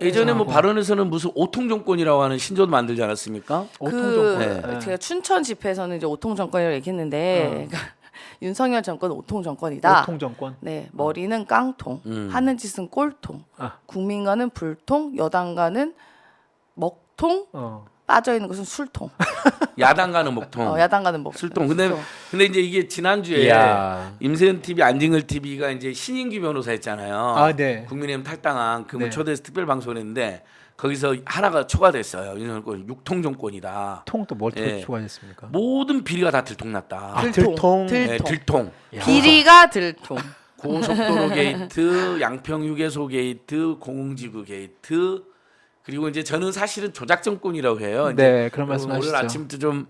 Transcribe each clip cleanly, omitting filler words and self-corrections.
예전에 뭐 하고. 발언에서는 무슨 오통 정권이라고 하는 신조도 만들지 않았습니까? 오통정권. 네. 제가 춘천 집회에서는 이제 오통 정권이라고 얘기했는데 윤석열 정권은 오통 정권이다. 오통정권. 네, 머리는 깡통, 하는 짓은 꼴통, 아. 국민과는 불통, 여당과는 먹통, 빠져 있는 것은 술통. 야당과는 목통, 야당과는 먹통. 술통. 근데 이제 이게 지난주에 이야. 임세은 TV, 안진걸 TV가 이제 신인규 변호사 했잖아요. 아, 네. 국민의힘 탈당한 그분 네. 초대해서 특별 방송을 했는데 거기서 하나가 초과됐어요. 윤석열 육통 정권이다. 통또 뭘 예. 초과했습니까? 모든 비리가 다 들통났다. 아, 들통. 네, 들통. 비리가 들통. 고속도로 게이트, 양평 휴게소 게이트, 공흥지구 게이트, 그리고 이제 저는 사실은 조작 정권이라고 해요. 네, 그런 오늘 말씀하시죠. 아침부터 좀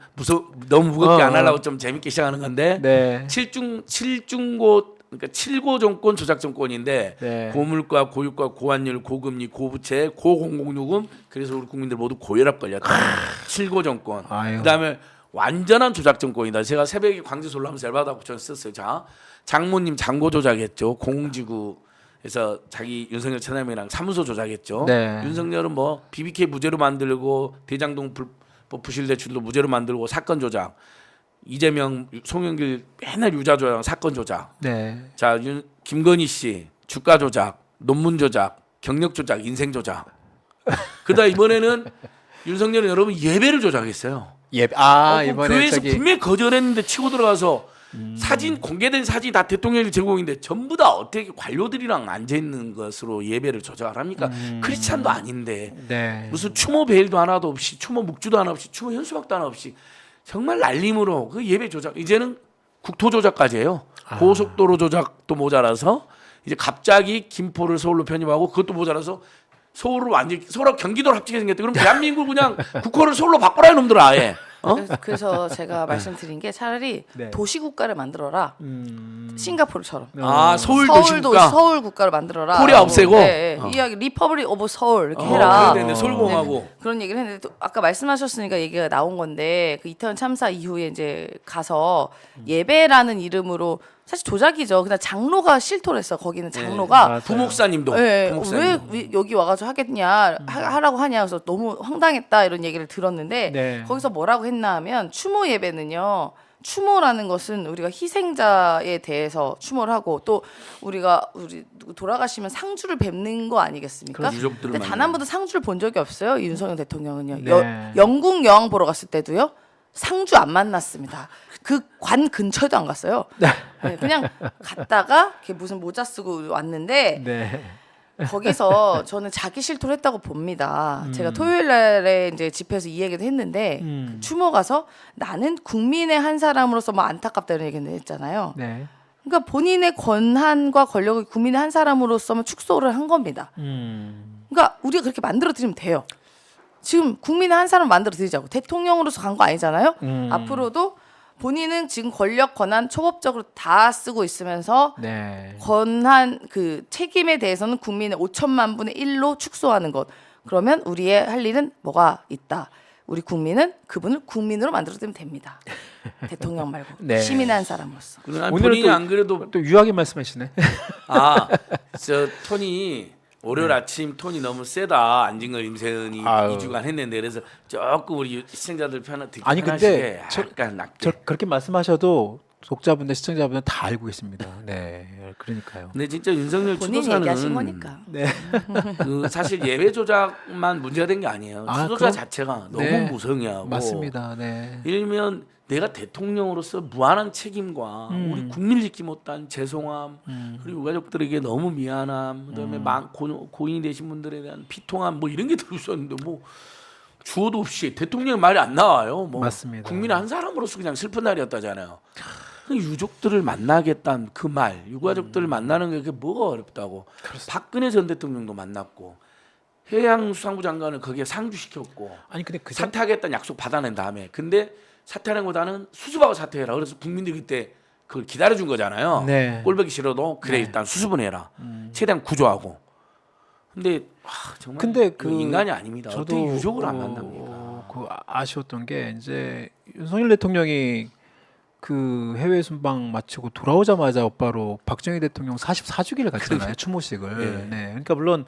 너무 무겁게 안 어. 하려고 좀 재밌게 시작하는 건데 네. 칠중고 그러니까 칠고 정권 조작 정권인데 네. 고물가, 고유가, 고환율, 고금리, 고부채, 고공공요금 그래서 우리 국민들 모두 고혈압 걸렸다. 칠고 정권. 아유. 그다음에 완전한 조작 정권이다. 제가 새벽에 광주에서 올라오면서 열받아서 저는 썼어요. 자, 장모님 장고 조작했죠. 공지구에서 자기 윤석열 처남이랑 사무소 조작했죠. 네. 윤석열은 뭐 BBK 무죄로 만들고 대장동 불법 부실 대출도 무죄로 만들고 사건 조작. 이재명, 송영길 맨날 유자 조작, 사건 조작. 네. 자, 김건희 씨 주가 조작, 논문 조작, 경력 조작, 인생 조작. 그러다 이번에는 윤석열은 여러분 예배를 조작했어요. 예. 그 이번에 교회에서 저기 분명히 거절했는데 치고 들어가서 사진 공개된 사진 다 대통령이 제공인데 전부 다 어떻게 관료들이랑 앉아 있는 것으로 예배를 조작을 합니까? 크리스찬도 아닌데 네. 무슨 추모 베일도 하나도 없이 추모 묵주도 하나 없이 추모 현수막도 하나 없이 정말 날림으로 그 예배 조작 이제는 국토 조작까지 해요. 고속도로 조작도 모자라서 이제 갑자기 김포를 서울로 편입하고 그것도 모자라서 서울을 완전 서울하고 경기도를 합치게 생겼대. 그럼 대한민국 그냥 국호를 서울로 바꿔라 이놈들아 아예. 그래서 제가 말씀드린 게 차라리 네. 도시국가를 만들어라. 싱가포르처럼. 아 서울 서울도 도시국가 서울 국가를 만들어라. 코리아 없애고? 네, 이 이야기 리퍼블릭 오브 서울 이렇게 해라. 그래야 되는데 서울공하고 그런 얘기를 했는데 또 아까 말씀하셨으니까 얘기가 나온 건데 그 이태원 참사 이후에 이제 가서 예배라는 이름으로 사실 조작이죠. 그냥 장로가 실토를 했어. 거기는 장로가 맞아요. 부목사님도 네, 부목사님도. 왜 여기 와가지고 하겠냐 하라고 하냐 그래서 너무 황당했다 이런 얘기를 들었는데 네. 거기서 뭐라고 했나 하면 추모 예배는요 추모라는 것은 우리가 희생자에 대해서 추모를 하고 또 우리 누구 돌아가시면 상주를 뵙는 거 아니겠습니까? 그렇죠. 유족들을 근데 단 만나는. 한 번도 상주를 본 적이 없어요. 이 윤석열 대통령은요. 네. 영국 여왕 보러 갔을 때도요. 상주 안 만났습니다. 그 관 근처에도 안 갔어요. 네, 그냥 갔다가 이렇게 무슨 모자 쓰고 왔는데 네. 거기서 저는 자기 실토를 했다고 봅니다. 제가 토요일 날에 이제 집회에서 이 얘기도 했는데 추모 가서 나는 국민의 한 사람으로서 뭐 안타깝다 이런 얘기는 했잖아요. 네. 그러니까 본인의 권한과 권력을 국민의 한 사람으로서만 축소를 한 겁니다. 그러니까 우리가 그렇게 만들어 드리면 돼요. 지금 국민의 한 사람 만들어 드리자고 대통령으로서 간 거 아니잖아요. 앞으로도 본인은 지금 권력 권한 초법적으로 다 쓰고 있으면서 네. 권한 그 책임에 대해서는 국민의 5천만 분의 1로 축소하는 것. 그러면 우리의 할 일은 뭐가 있다. 우리 국민은 그분을 국민으로 만들어드리면 됩니다. 대통령 말고 네. 시민의 한 사람으로서. 오늘은 오늘은 본인이 또- 안 그래도 또 유하게 말씀하시네. 저 톤이 월요일 아침 톤이 너무 세다. 안진걸 임세은이 아유. 2주간 했는데 그래서 조금 우리 시청자들 편을 듣기 아니, 근데 편하시게 약간 낮게. 저 그렇게 말씀하셔도 독자분들 시청자분들 다 알고 계십니다. 네. 그러니까요. 근데 진짜 윤석열 본인 얘기하신 추도사는 거니까. 네. 그 사실 예배 조작만 문제가 된 게 아니에요. 아, 추도사 그럼- 자체가 너무 네. 무성의하고 맞습니다. 네. 일면 내가 대통령으로서 무한한 책임과 우리 국민을 지키 못한 죄송함 그리고 유가족들에게 너무 미안함 그다음에 고인이 되신 분들에 대한 비통함 뭐 이런 게 들어있었는데 뭐 주어도 없이 대통령 말이 안 나와요. 뭐 맞습니다. 국민의 한 사람으로서 그냥 슬픈 날이었다잖아요. 유족들을 만나겠다는 그 말, 유가족들을 만나는 게 그게 뭐가 어렵다고. 박근혜 전 대통령도 만났고 해양수산부 장관을 거기에 상주시켰고 아니 근데 그 사퇴하겠다는 약속 받아낸 다음에 근데 사퇴하는 것보다는 수습하고 사퇴해라. 그래서 국민들이 그때 그걸 기다려준 거잖아요. 네. 꼴보기 싫어도 그래 네. 일단 수습은 해라. 최대한 구조하고. 근데 정말 근데 그 인간이 아닙니다. 어떻게 유족을 안 만납니까? 아쉬웠던 게 이제 윤석열 대통령이 그 해외 순방 마치고 돌아오자마자 오빠로 박정희 대통령 44주기를 갔잖아요. 추모식을. 네. 네. 그러니까 물론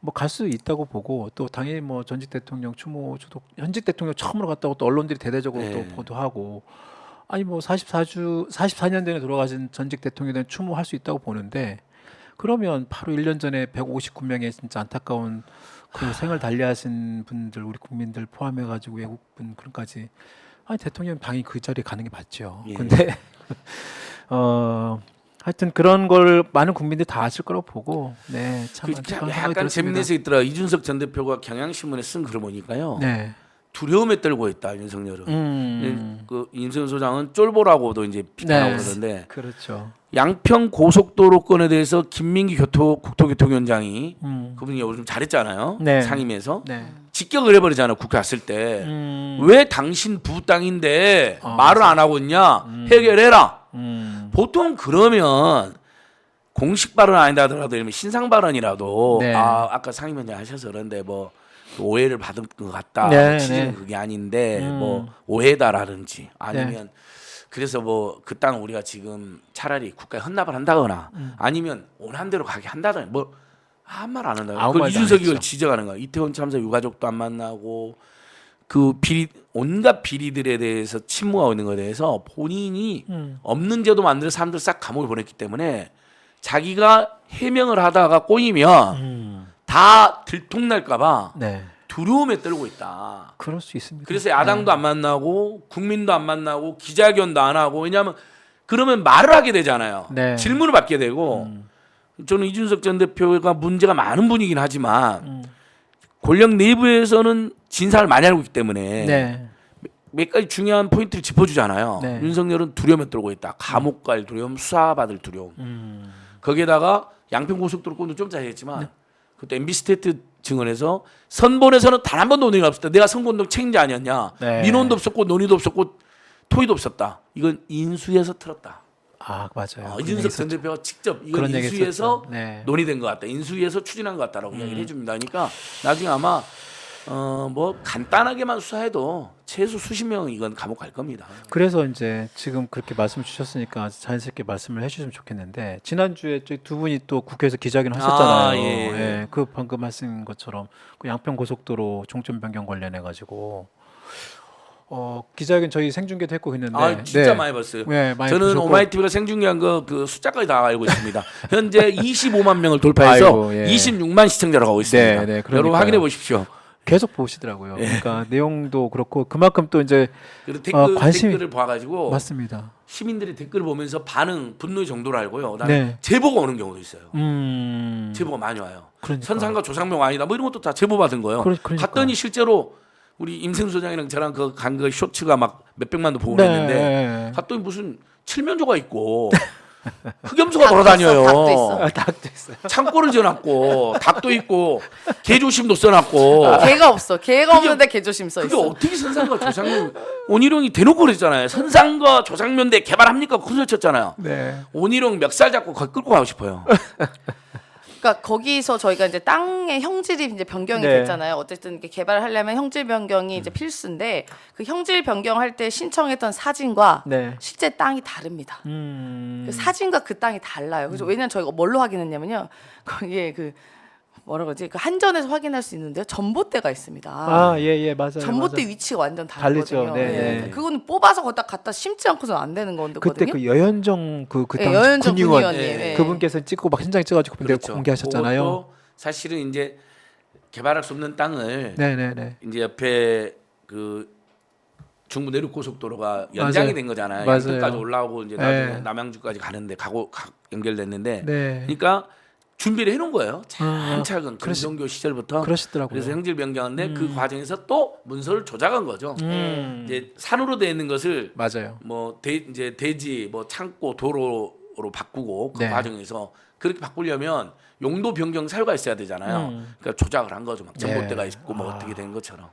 뭐 갈 수 있다고 보고 또 당연히 뭐 전직 대통령 추모 주도 현직 대통령 처음으로 갔다고 또 언론들이 대대적으로 또 보도하고 아니 뭐 44년 전에 돌아가신 전직 대통령에 추모할 수 있다고 보는데 그러면 바로 1년 전에 159명의 진짜 안타까운 그 생을 달리하신 분들 우리 국민들 포함해 가지고 외국분 그런까지 아니 대통령 당연히 그 자리에 가는 게 맞죠. 예. 근데 하여튼 그런 걸 많은 국민들이 다 아실 거라고 보고 참 안타까운 생각이 약간 들었습니다. 재밌는 게 있더라. 이준석 전 대표가 경향신문에 쓴 글을 보니까요. 네. 두려움에 떨고 있다 윤석열은. 그 인선 소장은 쫄보라고도 이제 비판하고 그러는데 그렇죠. 양평 고속도로건에 대해서 김민기 국토교통위원장이 그분이 요즘 잘했잖아요. 네. 상임위에서 네. 직격을 해버리잖아요. 국회 왔을 때. 왜 당신 부 땅인데 말을 안 하고 있냐? 해결해라. 보통 그러면 공식 발언 아니다 하더라도 신상 발언이라도 네. 아까 상임위원장 하셔서 그런데 뭐 오해를 받은 것 같다. 네, 취지는 네. 그게 아닌데 뭐 오해다라든지 아니면 네. 그래서 뭐 그 땅 우리가 지금 차라리 국가에 헌납을 한다거나 아니면 원한 대로 가게 한다거나 뭐 한 말 안 한다. 아무 그걸 말도 안 이준석이 이걸 했죠. 지적하는 거야. 이태원 참사 유가족도 안 만나고 그 비리 온갖 비리들에 대해서 침묵하고 있는 것에 대해서 본인이 없는 제도 만들어 사람들 싹 감옥에 보냈기 때문에 자기가 해명을 하다가 꼬이면 다 들통날까봐 네. 두려움에 떨고 있다. 그럴 수 있습니다. 그래서 야당도 안 만나고 국민도 안 만나고 기자회견도 안 하고 왜냐하면 그러면 말을 하게 되잖아요. 네. 질문을 받게 되고 저는 이준석 전 대표가 문제가 많은 분이긴 하지만 권력 내부에서는 진상을 많이 알고 있기 때문에 네. 몇 가지 중요한 포인트를 짚어주잖아요. 네. 윤석열은 두려움에 떨고 있다. 감옥 갈 두려움, 수사받을 두려움. 거기에다가 양평고속도로건도 좀 전에 했지만 그때 MB스테이트 증언에서 선본에서는 단 한 번도 논의가 없었다. 내가 선거운동 책임자 아니었냐. 네. 민원도 없었고 논의도 없었고 토의도 없었다. 이건 인수에서 틀었다. 아 맞아요. 이준석 전 대표가 직접 이건 그런 얘기 인수위에서 있었죠. 네. 논의된 것 같다. 인수위에서 추진한 것 같다라고 이야기를 해줍니다. 그러니까 나중에 아마 뭐 간단하게만 수사해도 최소 수십 명 이건 감옥 갈 겁니다. 그래서 이제 지금 그렇게 말씀 주셨으니까 자연스럽게 말씀을 해주시면 좋겠는데 지난주에 저희 두 분이 또 국회에서 기자회견 하셨잖아요. 예. 예, 그 방금 하신 것처럼 그 양평 고속도로 종점 변경 관련해 가지고 기자회견 저희 생중계도 했고 했는데 진짜 많이 봤어요. 네, 많이 저는 보셨고. 오마이TV가 생중계한 그 숫자까지 다 알고 있습니다. 현재 25만 명을 돌파해서 아이고, 예. 26만 시청자로 가고 있습니다. 네, 네, 여러분 그러니까요. 확인해 보십시오. 계속 보시더라고요. 그러니까 내용도 그렇고 그만큼 또 이제 그리고 댓글을 봐가지고 맞습니다. 시민들이 댓글을 보면서 분노의 정도를 알고요. 그다음에 네. 제보가 오는 경우도 있어요. 제보 제보가 많이 와요. 그러니까. 선상과 조상명 아니다. 뭐 이런 것도 다 제보 받은 거예요. 그러니까. 갔더니 실제로 우리 임생수 소장이랑 저랑 그 쇼츠가 막 몇백만도 보고 네. 그랬는데 갔더니 무슨 칠면조가 있고 흑염소가 돌아다녀요. 닭도 있어. 닭도 있어요. 창고를 지어놨고 닭도 있고 개조심도 써놨고 개가 없어. 개가 없는데 개조심 써 그게 있어. 어떻게 선상과 조상면 온희룡이 대놓고 그랬잖아요. 선상과 조상면대 개발합니까? 그 소리 쳤잖아요. 네. 온희룡 멱살 잡고 거기 끌고 가고 싶어요. 그러니까 거기서 저희가 이제 땅의 형질이 이제 변경이 네. 됐잖아요. 어쨌든 이렇게 개발을 하려면 형질 변경이 이제 필수인데 그 형질 변경할 때 신청했던 사진과 네. 실제 땅이 다릅니다. 음. 그 사진과 그 땅이 달라요. 그래서 왜냐면 저희가 뭘로 확인했냐면요. 거기에 그 뭐라 그러지? 그 한전에서 확인할 수 있는데요. 전봇대가 있습니다. 아, 예, 맞아요. 전봇대 맞아요. 위치가 완전 다르거든요. 다르죠. 네, 네. 그거는 뽑아서 갖다 심지 않고서 안 되는 건데. 그때 그 여현정 그 네, 당시 여현정 군의원 군의원님, 네. 그분께서 찍고 막 현장 찍어가지고 그렇죠. 공개하셨잖아요. 그것도 사실은 이제 개발할 수 없는 땅을 네네네. 이제 옆에 그 중부 내륙 고속도로가 연장이 맞아요. 된 거잖아요. 맞아요. 양평까지 올라오고 이제 나중에 네. 남양주까지 가는데 연결됐는데, 네. 그러니까 준비를 해놓은 거예요. 차근차근 김종교 시절부터. 그러시더라고요. 그래서 형질 변경하는데 그 과정에서 또 문서를 조작한 거죠. 이제 산으로 돼 있는 것을 맞아요. 뭐 이제 대지 뭐 창고 도로로 바꾸고 그 네. 과정에서 그렇게 바꾸려면 용도 변경 사유가 있어야 되잖아요. 그러니까 조작을 한 거죠. 막 전봇대가 네. 있고 뭐 어떻게 된 것처럼.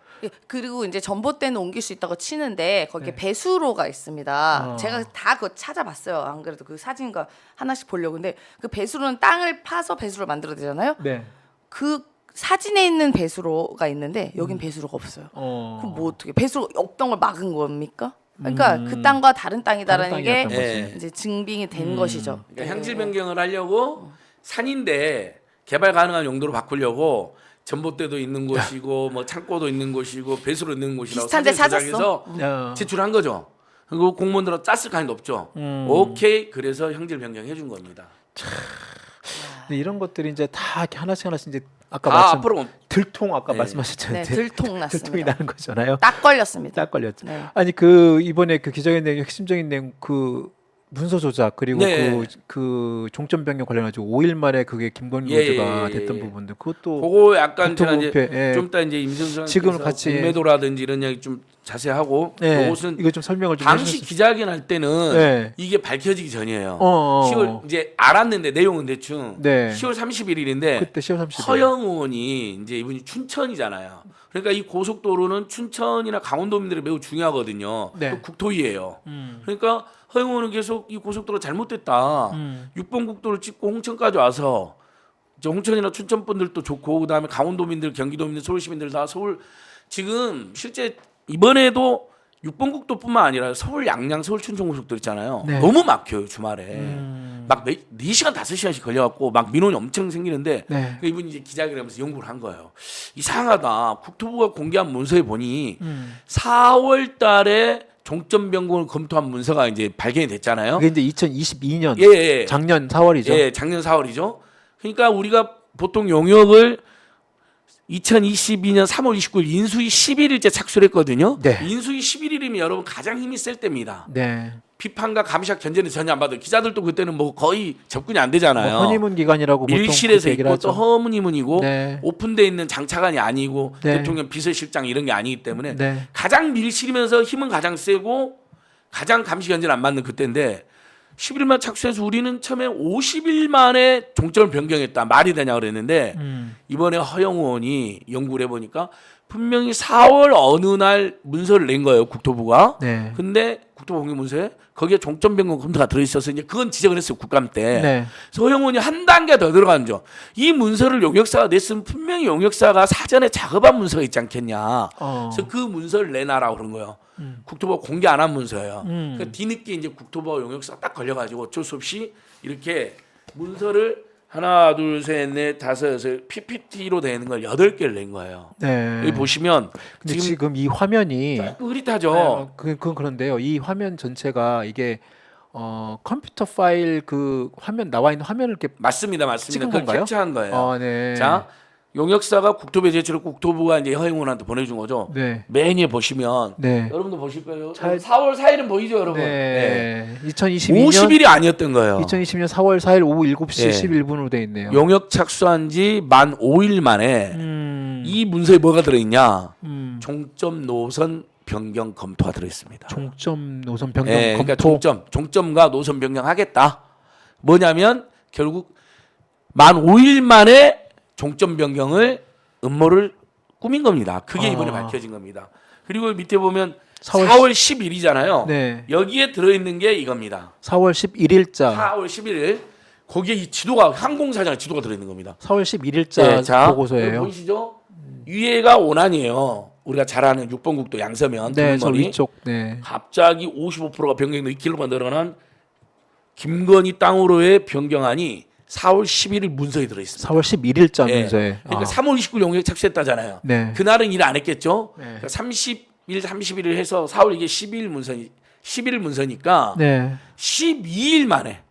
그리고 이제 전봇대는 옮길 수 있다고 치는데 거기에 배수로가 있습니다. 제가 다 그거 찾아봤어요. 안 그래도 그 사진과 하나씩 보려고. 근데 그 배수로는 땅을 파서 배수로를 만들어야 되잖아요. 네. 그 사진에 있는 배수로가 있는데 여긴 배수로가 없어요. 그럼 뭐 어떻게 배수로 없던 걸 막은 겁니까? 그러니까 그 땅과 다른 땅이다라는 다른 게 땅이었던 거지. 이제 증빙이 된 것이죠. 그러니까 향질 변경을 하려고 산인데 개발 가능한 용도로 바꾸려고 전봇대도 있는 곳이고 뭐 창고도 있는 곳이고 배수로 있는 곳이라고 비슷한데 사전 찾았어. 조작해서 제출한 거죠. 그리고 공무원들은 짰을 가능이 높죠. 오케이 그래서 형질 변경해 준 겁니다. 근데 이런 것들이 이제 다 이렇게 하나씩 이제 아까 아, 말씀 앞으로 들통 아까 네. 말씀하셨잖아요. 네, 들통 났습니다. 들통이 나는 거잖아요. 딱 걸렸습니다. 딱 걸렸죠. 네. 아니 그 이번에 그 기자회견 내용 핵심적인 내용 그 문서 조작 그리고 네. 그 종점 변경 관련해가지고 5일 만에 그게 김건희 예, 교수가 예, 예, 됐던 예. 부분들 그것도 그거 약간 제가 이제 국토부패, 예. 좀 이따 이제 임승수 지금 지금 같이- 공매도라든지 이런 이야기 좀 자세하고 네, 그것은 이거 좀 설명을 좀 당시 해주셨으면- 기자회견 할 때는 네. 이게 밝혀지기 전이에요. 10월 10월 이제 알았는데 내용은 대충 네. 10월 31일인데 그때 10월 30일 허영 의원이 이제 이분이 춘천이잖아요. 그러니까 이 고속도로는 춘천이나 강원도민들이 매우 중요하거든요. 네. 또 국토위예요. 그러니까 허영 의원은 계속 이 고속도로 잘못됐다. 6번 국도를 찍고 홍천까지 와서 이제 홍천이나 춘천 분들도 좋고 그다음에 강원도민들, 경기도민들, 서울시민들 다 서울 지금 실제 이번에도 6번 국도뿐만 아니라 서울 양양, 서울 춘천 고속도로 있잖아요. 네. 너무 막혀요 주말에. 막 4시간 5시간씩 걸려갖고 막 민원이 엄청 생기는데 네. 그러니까 이분이 이제 기자회견을 하면서 연구를 한 거예요. 이상하다. 국토부가 공개한 문서에 보니 4월 달에 종점 변경을 검토한 문서가 이제 발견이 됐잖아요. 그게 이제 2022년 예, 예. 작년 4월이죠. 예, 작년 4월이죠. 그러니까 우리가 보통 용역을 2022년 3월 29일 인수위 11일째 착수를 했거든요. 네. 인수위 11일이면 여러분 가장 힘이 셀 때입니다. 네. 비판과 감시와 견제는 전혀 안 받아요. 기자들도 그때는 뭐 거의 접근이 안 되잖아요. 뭐 허니문 기간이라고 보통 밀실에서 그렇게 얘기를 있고 또 하죠. 허문이문이고 네. 오픈돼 있는 장차관이 아니고 네. 대통령 비서실장 이런 게 아니기 때문에 네. 가장 밀실이면서 힘은 가장 세고 가장 감시 견제를 안 받는 그때인데 11일만 착수해서 우리는 처음에 50일 만에 종점을 변경했다. 말이 되냐 그랬는데 이번에 허영 의원이 연구를 해보니까 분명히 4월 어느 날 문서를 낸 거예요. 국토부가. 네. 근데 국토부 공개 문서에 거기에 종점 변경 검토가 들어있어서 이제 그건 지적을 했어요. 국감 때. 네. 그래서 허영 의원이 한 단계 더 들어간 점. 이 문서를 용역사가 냈으면 분명히 용역사가 사전에 작업한 문서가 있지 않겠냐. 그래서 그 문서를 내놔라고 그런 거예요. 국토부가 공개 안 한 문서예요. 그러니까 뒤늦게 이제 국토부와 용역사가 딱 걸려가지고 어쩔 수 없이 이렇게 문서를 하나, 둘, 셋, 넷, 다섯, 여섯 PPT로 되는 걸 8개를 낸 거예요. 네. 여기 보시면 근데 지금 지금 이 화면이 흐릿하죠. 그건 그런데요. 이 화면 전체가 이게 컴퓨터 파일 그 화면 나와 있는 화면을 이렇게 맞습니다, 맞습니다. 찍은 그걸 건가요? 캡처한 거예요. 네. 자, 용역사가 국토부에 제출을 국토부가 이제 허영 의원한테 보내준 거죠. 네. 맨 위에 보시면 네. 여러분도 보실 거예요. 잘- 4월 4일은 보이죠, 여러분? 네. 2022년 50일이 아니었던 거예요. 2020년 4월 4일 오후 7시 네. 11분으로 돼 있네요. 용역 착수한 지 만 5일 만에 이 문서에 뭐가 들어있냐? 종점 노선 변경 검토가 들어있습니다. 종점 노선 변경 예, 검토. 그러니까 종점과 노선 변경하겠다. 뭐냐면 결국 만 5일 만에 종점 변경을 음모를 꾸민 겁니다. 그게 이번에 밝혀진 겁니다. 그리고 밑에 보면 4월 10일이잖아요. 네. 여기에 들어있는 게 이겁니다. 4월 11일자. 4월 11일 거기에 이 지도가 항공사장 지도가 들어있는 겁니다. 4월 11일자 자, 여기 보고서예요. 보이시죠? 위에가 원안이에요. 우리가 잘 아는 6번 국도 양서면 네, 저 두물머리. 위쪽. 네. 갑자기 55%가 변경돼 2km가 늘어난 김건희 땅으로의 변경안이 4월 11일 문서에 들어 있습니다. 4월 11일자 예. 문서에. 그러니까 3월 29일 용역 착수했다잖아요. 네. 그날은 일 안 했겠죠. 네. 그러니까 30일, 31일 해서 4월 이게 11일 문서니까 네. 12일 만에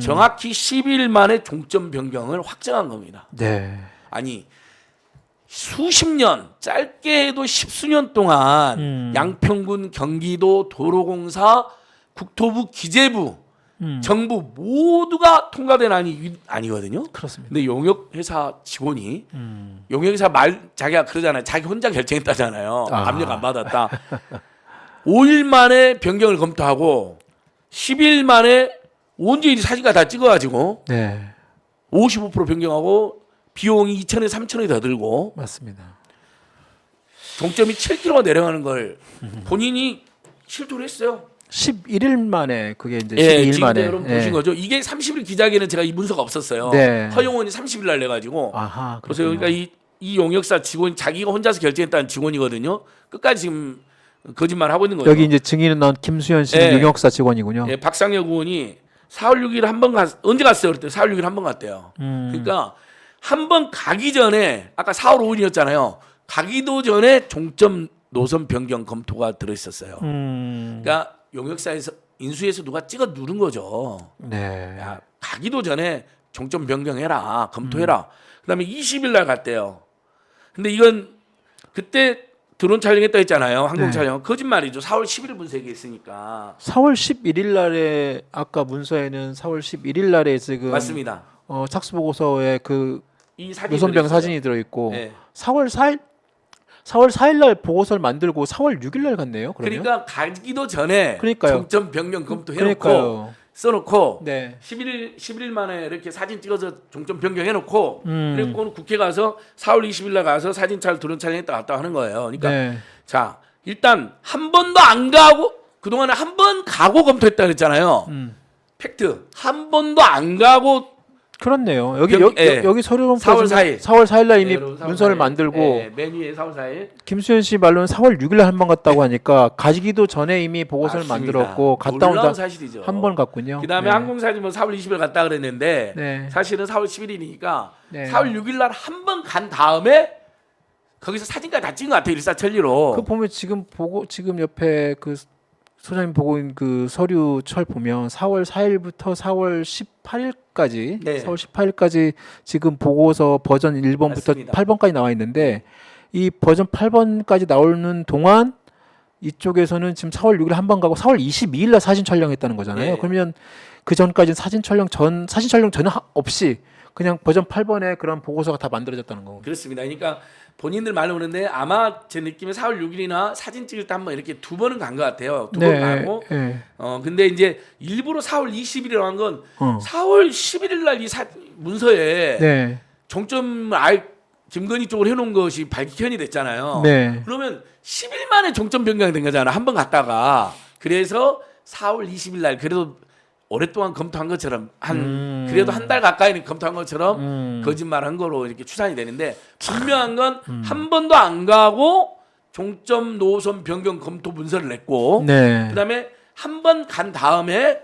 정확히 12일 만에 종점 변경을 확정한 겁니다. 네. 아니 수십 년 짧게 해도 십수년 동안 양평군 경기도 도로공사 국토부 기재부 정부 모두가 통과된 안이 아니거든요. 그렇습니다. 근데 용역회사 직원이 용역회사 말 자기가 그러잖아요. 자기 혼자 결정했다잖아요. 아. 압력 안 받았다. 5일 만에 변경을 검토하고 10일 만에 온전히 사진과 다 찍어가지고 네. 55% 변경하고 비용이 2천에 3천원이 더 들고 맞습니다. 종점이 7km가 내려가는 걸 본인이 실토를 했어요. 11일 만에 그게 이제 예, 12일 지금 만에. 여러분 예. 보신 거죠. 이게 30일 기자회견은 제가 이 문서가 없었어요. 네. 허용원이 30일 날 내가지고 아하. 그래서 그렇군요. 그러니까 이 용역사 직원 자기가 혼자서 결정했다는 직원이거든요. 끝까지 지금 거짓말 하고 있는 거예요. 여기 이제 증인은 나온 김수현 씨는 예. 용역사 직원이군요. 예, 박상혁 의원이 4월 6일 한 번 언제 갔어요? 그랬더니 4월 6일 한 번 갔대요. 그러니까 한 번 가기 전에 아까 4월 5일이었잖아요. 가기도 전에 종점 노선 변경 검토가 들어있었어요. 그러니까 용역사에서 인수해서 누가 찍어 누른 거죠. 네. 야, 가기도 전에 종점 변경해라, 검토해라. 그다음에 20일 날 갔대요. 근데 이건 그때 드론 촬영했다 했잖아요. 항공 네. 촬영. 거짓말이죠. 4월 11일 분석이 있으니까. 4월 11일 날에 아까 문서에는 4월 11일 날에 지금 맞습니다. 착수 보고서에 그 이 사진이 노선병 들어있어요. 사진이 들어 있고 네. 4월 4일 날 보고서를 만들고 4월 6일 날 갔네요. 그러면? 그러니까 가기도 전에 그러니까요. 종점 변경 검토해놓고 그러니까요. 써놓고 네. 11일 만에 이렇게 사진 찍어서 종점 변경해놓고 그리고 국회 가서 4월 20일 날 가서 사진 드론 촬영했다 갔다 하는 거예요. 그러니까 네. 자 일단 한 번도 안 가고 그동안에 한 번 가고 검토했다 그랬잖아요. 팩트 한 번도 안 가고 그렇네요. 여기 예. 여기 서류론 4월 4일. 4월 4일 날 이미 네, 여러분, 4월 문서를 4일. 만들고 네, 맨 위에 4월 4일. 김수현 씨 말로는 4월 6일 날 한 번 갔다고 하니까 가기도 전에 이미 보고서를 맞습니다. 만들었고 갔다 놀라운 온다 사실이죠. 한 번 갔군요. 그다음에 네. 항공사진은 4월 20일 갔다 그랬는데 네. 사실은 4월 11일이니까 네. 4월 6일 날 한 번 간 다음에 거기서 사진까지 다 찍은 것 같아요. 일사천리로. 그 보면 지금 옆에 그 소장님 보고 있는 그 서류철 보면 4월 4일부터 4월 18일까지 네. 4월 18일까지 지금 보고서 버전 1번부터 맞습니다. 8번까지 나와 있는데 이 버전 8번까지 나오는 동안 이쪽에서는 지금 4월 6일 한 번 가고 4월 22일 날 사진 촬영했다는 거잖아요. 네. 그러면 그 전까지는 사진 촬영 전혀 없이 그냥 버전 8번에 그런 보고서가 다 만들어졌다는 거고. 그렇습니다. 그러니까 본인들 말로 오는데 아마 제 느낌에 4월 6일이나 사진 찍을 때 한번 이렇게 두 번은 간 것 같아요. 두 번 가고. 네. 근데 이제 일부러 4월 20일이라고 한 건 어. 4월 11일 날 이 문서에 네. 종점을 아예 김건희 쪽으로 해놓은 것이 밝현이 됐잖아요. 네. 그러면 10일 만에 종점 변경이 된 거잖아. 한 번 갔다가. 그래서 4월 20일 날 그래도 오랫동안 검토한 것처럼 그래도 한 달 가까이는 검토한 것처럼 거짓말한 거로 이렇게 추산이 되는데 분명한 건 한 번도 안 가고 종점 노선 변경 검토 문서를 냈고 네. 그다음에 한 번 간 다음에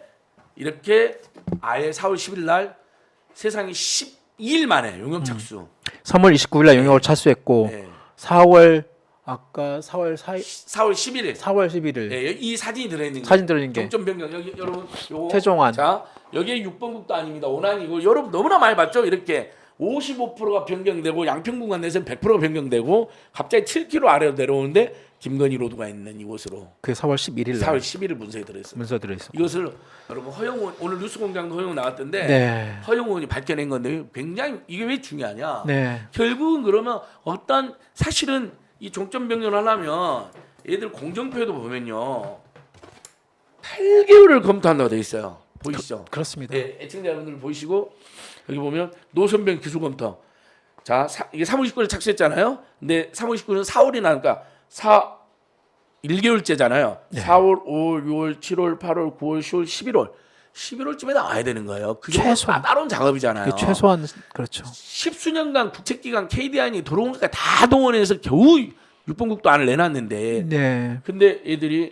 이렇게 아예 4월 10일 날 세상에 12일 만에 용역 착수. 3월 29일 날 영역을 착수했고 네. 4월 아까 4월 4일 4월 11일. 4월 11일 네, 이 사진이 들어있는 사진 들어있는 게 종점 변경 여기 여러분 요거 최종안. 자 여기에 6번국도 아닙니다. 오난이고 여러분 너무나 많이 봤죠. 이렇게 55%가 변경되고 양평군간 내에서는 100%가 변경되고 갑자기 7km 아래로 내려오는데 김건희 로드가 있는 이곳으로 그 4월 11일 날 4월 11일 문서에 들어있어요. 문서 들어있어. 이것을 여러분 허영원 오늘 뉴스공장도 허영원 나왔던데 네. 허영원이 밝혀낸 건데 굉장히 이게 왜 중요하냐? 네. 결국은 그러면 어떤 사실은 이 종점 변경을 하려면 얘들 공정표에도 보면요 8개월을 검토한다고 돼 있어요. 보이시죠? 그렇습니다. 네, 애청자 여러분들 보이시고 여기 보면 노선변 기술 검토. 자, 이게 3월 19일 착수했잖아요. 근데 3월 19일은 4월이 나니까 1개월째잖아요. 네. 4월, 5월, 6월, 7월, 8월, 9월, 10월, 11월. 11월쯤에 나와야 되는 거예요. 그게 최소한. 따로운 작업이잖아요. 그게 최소한 그렇죠. 십수년간 국책기관 KDI니 들어온 것까지 다 동원해서 겨우 6번국도 안을 내놨는데 네. 근데 애들이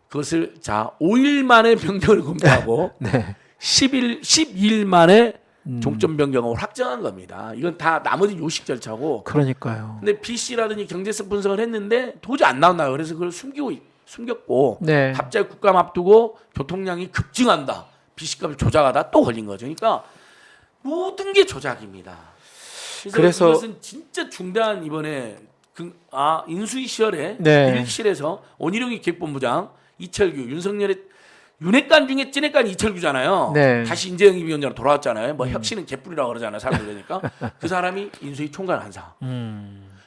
그것을 자 5일 만에 변경을 검토하고 네. 12일 만에 종점 변경을 확정한 겁니다. 이건 다 나머지 요식 절차고 그러니까요. 근데 BC라든지 경제성 분석을 했는데 도저히 안 나왔나요. 그래서 그걸 숨겼고 네. 갑자기 국감 앞두고 교통량이 급증한다. BC값을 조작하다 또 걸린 거죠. 그러니까 모든 게 조작입니다. 그래서 이것은 진짜 중대한 이번에 인수위 시절에 네. 1실에서 원희룡이 기획본부장 이철규 윤석열의 윤핵관 중에 찐핵관 이철규잖아요. 네. 다시 인재영입 위원장으로 돌아왔잖아요. 뭐 혁신은 개뿔이라고 그러잖아요. 사람들 그러니까 그 사람이 인수위 총괄 한사.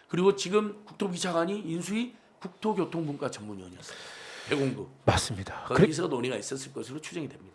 그리고 지금 국토부 기차관이 인수위 국토교통분과 전문위원이었어요. 배공급. 맞습니다. 거기서 논의가 있었을 것으로 추정이 됩니다.